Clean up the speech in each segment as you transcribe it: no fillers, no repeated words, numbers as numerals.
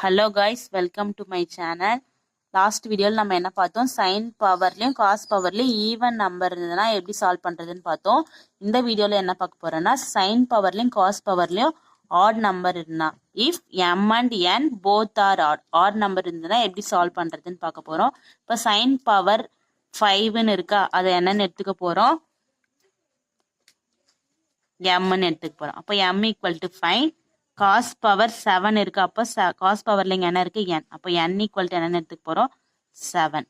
Hello guys, welcome to my channel. Last வீடியோவில் நம்ம என்ன பார்த்தோம், சைன் பவர்லையும் காஸ் பவர்லையும் ஈவன் நம்பர் இருந்ததுன்னா எப்படி சால்வ் பண்ணுறதுன்னு பார்த்தோம். இந்த வீடியோவில் என்ன பார்க்க போகிறோன்னா, சைன் பவர்லையும் காஸ் பவர்லையும் ஆட் நம்பர் இருந்தா, if M and N both are add number இருந்ததுன்னா எப்படி சால்வ் பண்ணுறதுன்னு பார்க்க போகிறோம். இப்போ சைன் பவர் 5ன்னு இருக்கா, அதை என்னன்னு எடுத்துக்க போகிறோம், எம்ன்னு எடுத்துக்க போகிறோம். அப்போ M equal to 5. Cause power 7 இருக்கு, அப்போ காஸ் பவர்ல இங்க என்ன இருக்கு, n. அப்போ n ஈக்குவல் டு என்னன்னு எடுத்துக்க போறோம், 7.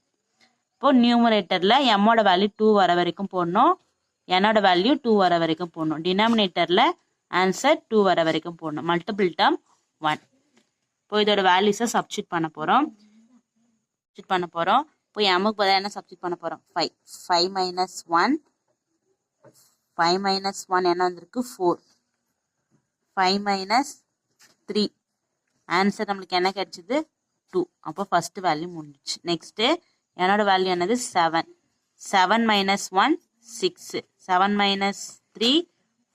இப்போ நியூமரேட்டர்ல m-ஓட வேல்யூ 2 வர வரைக்கும் போடணும், n-ஓட வேல்யூ 2 வர வரைக்கும் போடணும். டினாமினேட்டர்ல ஆன்சர் 2 வர வரைக்கும் போடணும். Multiple term 1. இப்போ இதோட வேல்யூஸை சப்ஸ்டியூட் பண்ண போறோம். இப்போ m-க்கு பதிலா என்ன சப்ஸ்டியூட் பண்ண போறோம், 5. 5 மைனஸ் 1, 5 மைனஸ் 1 என்ன வந்திருக்கு, 4. 5 மைனஸ் 3, ஆன்சர் நம்மளுக்கு என்ன கிடைச்சது, 2. அப்போ ஃபர்ஸ்ட் வேல்யூ முடிஞ்சிச்சு. நெக்ஸ்ட் என்னோட வேல்யூ என்னது, 7. 7 மைனஸ் 1 6, 7 மைனஸ் 3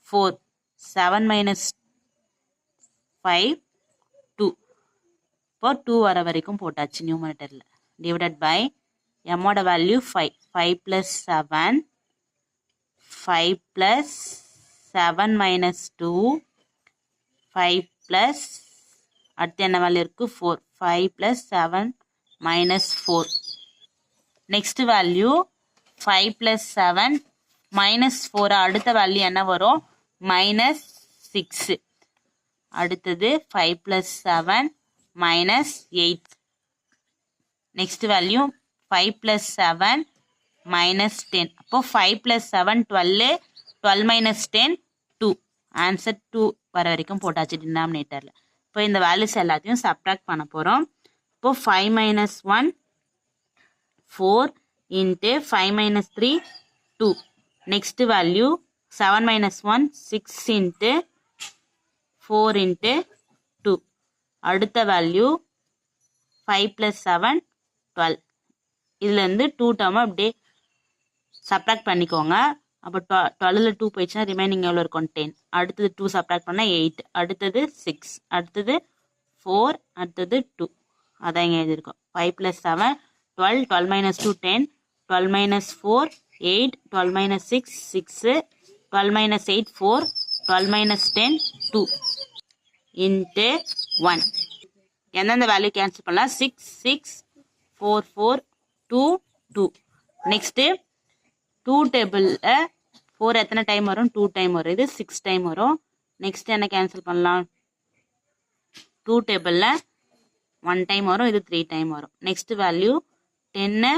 4, 7 மைனஸ் 5 2. இப்போ 2 வர வரைக்கும் போட்டாச்சு நியூமரேட்டர்ல. டிவைடட் பை m-ஓட value 5. 5 plus 7, 5 plus 7 minus 2, 5 plus அடுத்து என்ன வேல்யூ இருக்கு, 4. 5 plus 7 minus 4. Next value 5 plus 7 minus 4. அடுத்த வேல்யூ என்ன வரும், minus 6. அடுத்தது 5 plus 7 minus 8. Next value 5 plus 7 minus 10. அப்போ 5 plus 7 12, 12 minus 10 2. ஆன்சர் 2 வர வரைக்கும் போட்டாச்சு டினாமினேட்டர்ல. இப்போ இந்த வேல்யூஸ் எல்லாத்தையும் சப்ட்ராக்ட் பண்ண போறோம். இப்போ 5 minus 1 4 into 5 minus 3 2. Next value 7 minus 1 6 into 4 into 2. அடுத்த வேல்யூ 5 பிளஸ் 7 12. இதுல இருந்து 2 டேர்ம் அப்படியே சப்ட்ராக்ட் பண்ணிக்கோங்க. அப்போ 12ல் 2 போயிடுச்சுன்னா ரிமைனிங் எவ்வளோ இருக்கும், 10. அடுத்தது 2 சப்ட்ராக்ட் பண்ணால் 8, அடுத்தது 6, அடுத்தது 4, அடுத்தது 2. அதான் இங்கே எழுதியிருக்கோம். 5 plus 7 12, 12 minus 2 10, 12 minus 4 8, 12 minus 6 6, 12 minus 8 4, 12 minus 10 2 into 1. எந்தெந்த வேல்யூ கேன்சல் பண்ணலாம், 6 6 4 4 2 2. நெக்ஸ்ட்டு 2 டேபிளில் 4 எத்தனை டைம் வரும், 2 டைம் வரும். இது 6 டைம் வரும். நெக்ஸ்ட் என்ன கேன்சல் பண்ணலாம், 2 டேபிளில் 1 டைம் வரும், இது 3 டைம் வரும். நெக்ஸ்ட் வேல்யூ 10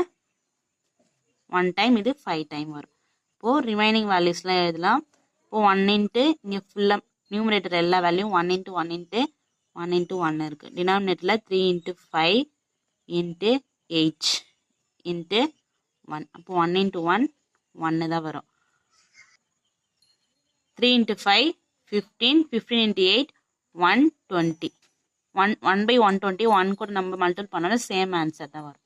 1 டைம், இது 5 டைம் வரும். இப்போது ரிமைனிங் வேல்யூஸ்லாம் எழுதலாம். இப்போ 1 இன்ட்டு இங்கே ஃபுல்லாக நியூமரேட்டர் எல்லா வேல்யூ 1 இன்ட்டு 1 இன்ட்டு 1 இன்ட்டு 1 இருக்குது. டினாமினேட்டரில் 3 இன்ட்டு 5 இன்ட்டு 8 இன்ட்டு 1. அப்போ 1 இன்ட்டு 1 1 தான் வரும். 3 into 5 15, 15 into 8 120. 1 by 120, 1 கூட நம்ம மல்டிபிள் பண்ணாலும் சேம் ஆன்சர் தான் வரும்.